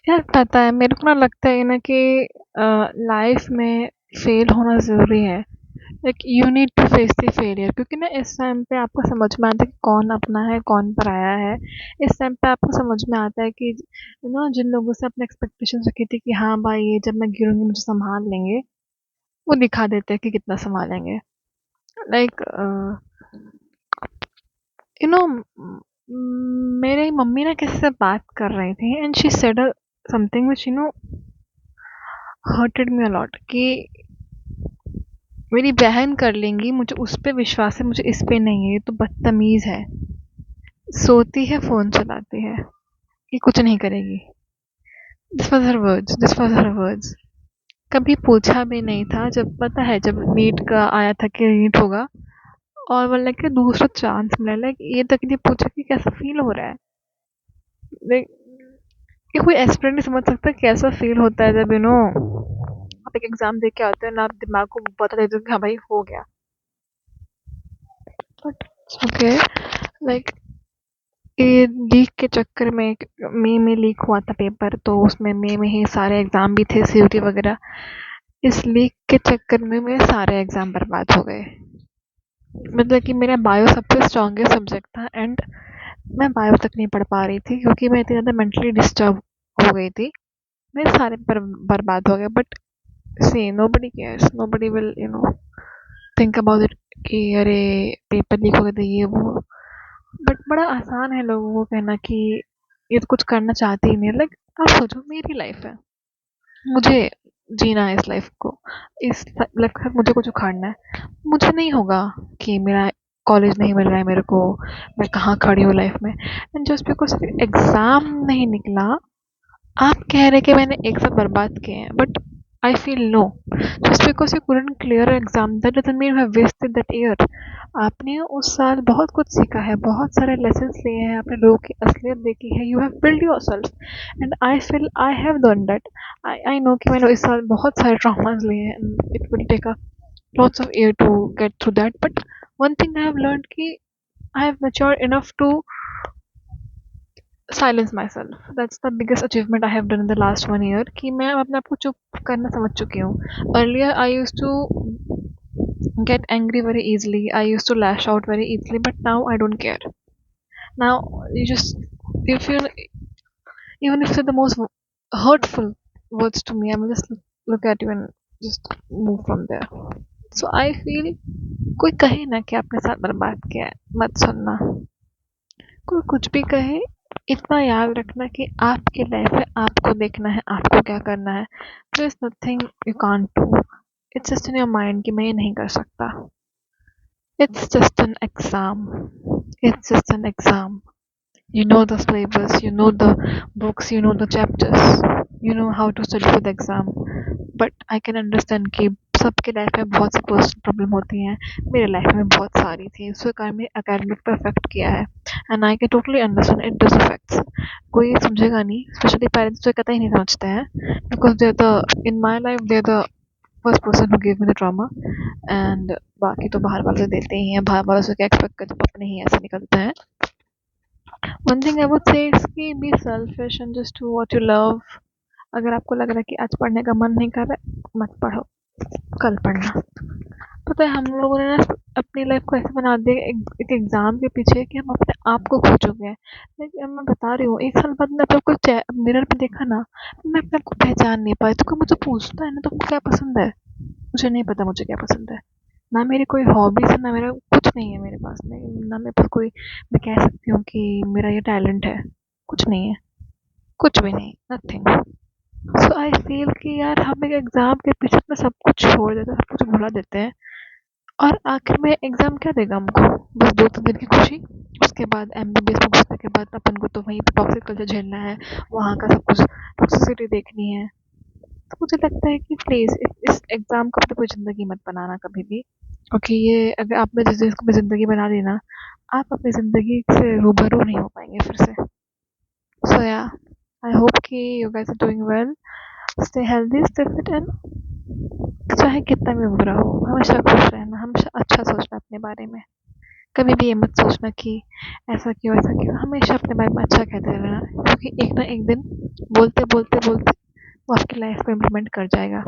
यार पता है मेरे को ना लगता है ना कि लाइफ में फेल होना ज़रूरी है। Like you need to face the failure, क्योंकि ना इस टाइम पे आपको समझ में आता है कि कौन अपना है कौन पराया है। इस टाइम पे आपको समझ में आता है कि जिन लोगों से अपने एक्सपेक्टेशंस रखी थी कि हाँ भाई ये जब मैं गिरूंगी मुझे संभाल लेंगे, वो दिखा देते हैं कि कितना संभालेंगे। लाइक यू नो मेरी मम्मी ना किसी से बात कर रही थी and she said something which hurted me a lot कि मेरी बहन कर लेंगी, मुझे उस पे विश्वास है, मुझे इस पे नहीं है, ये तो बदतमीज है। सोती है, फोन चलाती है, ये कुछ नहीं करेगी। This was her words. कभी पूछा भी नहीं था, जब पता है जब नीट का आया था कि नीट होगा और बोला कि दूसरा चांस मिला, लाइक ये तक नहीं पूछा कि कैसा फील हो रहा है। लाइक ये कोई एस्पिरेंट नहीं समझ सकता कैसा फील होता है जब आप एक एग्जाम दे के आते हो ना, आप दिमाग को बता देते हो कि हाँ भाई हो गया। बट ओके, लाइक ये लीक के चक्कर में मई में लीक हुआ था पेपर, तो उसमें मई में ही सारे एग्जाम भी थे, सीयूटी वगैरह। इस लीक के चक्कर में मेरे सारे एग्जाम बर्बाद हो गए। मतलब कि मेरा बायो सबसे स्ट्रॉन्गेस्ट सब्जेक्ट था एंड मैं बायो तक नहीं पढ़ पा रही थी क्योंकि मैं इतनी ज़्यादा मेंटली डिस्टर्ब हो गई थी। मेरे सारे बर्बाद हो गए। But see nobody cares, nobody will think about it कि अरे पेपर लीक हो गया था ये वो। बट बड़ा आसान है लोगों को कहना कि ये तो कुछ करना चाहते ही नहीं। लाइक आप सोचो, मेरी लाइफ है, मुझे जीना है इस लाइफ को, इस लाइफ के साथ मुझे कुछ उखाड़ना है। मुझे नहीं होगा कि मेरा कॉलेज नहीं मिल रहा है मेरे को, मैं कहाँ खड़ी हूँ लाइफ में, एंड जस्ट बिकॉज एग्जाम नहीं निकला, आप कह रहे कि मैंने एक साल बर्बाद किए हैं। But I feel no, just because you couldn't clear exam that doesn't mean you have wasted that year. आपने उस साल बहुत कुछ सीखा है, बहुत सारे लेसन्स लिए हैं, आपने लोगों की असलियत देखी है, you have build yourself and I feel I have done that. I know कि मैंने इस साल बहुत सारे ट्रॉमास लिए हैं and it will take a lots of year to get through that, but one thing I have learned कि I have matured enough to silence myself. That's the biggest achievement I have done in the last 1 year कि मैं अपने आप को चुप करना समझ चुकी हूँ। Earlier I used to get angry very easily, I used to lash out very easily, but now I don't care. Now you just, you feel, even if you're the most hurtful words to me, I will just look at you and just move from there. So I feel कोई कहे ना कि आपने साथ बर्बाद किया है, मत सुनना। कोई कुछ भी कहे, इतना याद रखना कि आपकी लाइफ है, आपको देखना है आपको क्या करना है। There is nothing you can't do, it's just in your mind कि मैं ये नहीं कर सकता। It's just an exam, it's just an exam. You know the syllabus, you know the books, you know the chapters, you know how to study for the exam. But I can understand कि सबके life में बहुत सी personal problem होती हैं, मेरे life में बहुत सारी थी, उसके कारण मेरे एकेडमिक पे अफेक्ट किया है and I can totally understand it does affects. कोई समझेगा नहीं, स्पेशली पेरेंट्स तो कतई नहीं समझते हैं, because they are the, in my life they are the first person who give me the trauma. And बाकी तो बाहर वाले देते ही हैं, बाहर वालों से क्या एक्सपेक्ट करते हैं, अपने ही ऐसे निकलते हैं। One thing I would say is कि be selfish and just do what you love. अगर आपको लग रहा है कि आज पढ़ने का मन नहीं कर रहा है, मत पढ़ो, कल पढ़ना। पता है हम लोगों ने ना अपनी लाइफ को ऐसे बना दिया एक एग्जाम के पीछे कि हम अपने आप को खो चुके हैं। लेकिन मैं बता रही हूँ, एक साल बाद मैं जब कुछ मिरर पे देखा ना, मैं अपने आप को पहचान नहीं पाई। तो कोई मुझे पूछता है ना तुमको क्या पसंद है, मुझे नहीं पता मुझे क्या पसंद है। ना मेरी कोई हॉबीज है, ना मेरा कुछ नहीं है मेरे पास में, ना मेरे पास कोई मैं कह सकती हूँ कि मेरा ये टैलेंट है। कुछ नहीं है, कुछ भी नहीं, नथिंग। सो आई फील कि यार हम एक एग्जाम के पीछे अपना सब कुछ छोड़ देते हैं, सब कुछ भुला देते हैं, और आखिर में एग्जाम क्या देगा हमको? बस 2-3 दिन की खुशी। उसके बाद एमबीबीएस में घुसने के बाद अपन को तो वहीं पे टॉक्सिक कल्चर झेलना है, वहाँ का सब कुछ टॉक्सिसिटी देखनी है। तो मुझे लगता है कि प्लीज इस एग्जाम को अपनी कोई जिंदगी मत बनाना कभी भी, क्योंकि ये अगर आपने जिस चीज को भी जिंदगी बना ली ना, आप अपनी जिंदगी से रूबरू नहीं हो पाएंगे फिर से। सो या, आई होप कि you guys are doing well, stay healthy, stay fit and चाहे कितना भी बुरा हो, हमेशा खुश रहना, हमेशा अच्छा सोचना अपने बारे में। कभी भी ये मत सोचना कि ऐसा क्यों, ऐसा क्यों। हमेशा अपने बारे में अच्छा कहते रहना, क्योंकि एक ना एक दिन बोलते, बोलते, बोलते वो आपकी लाइफ़ को इम्प्लीमेंट कर जाएगा।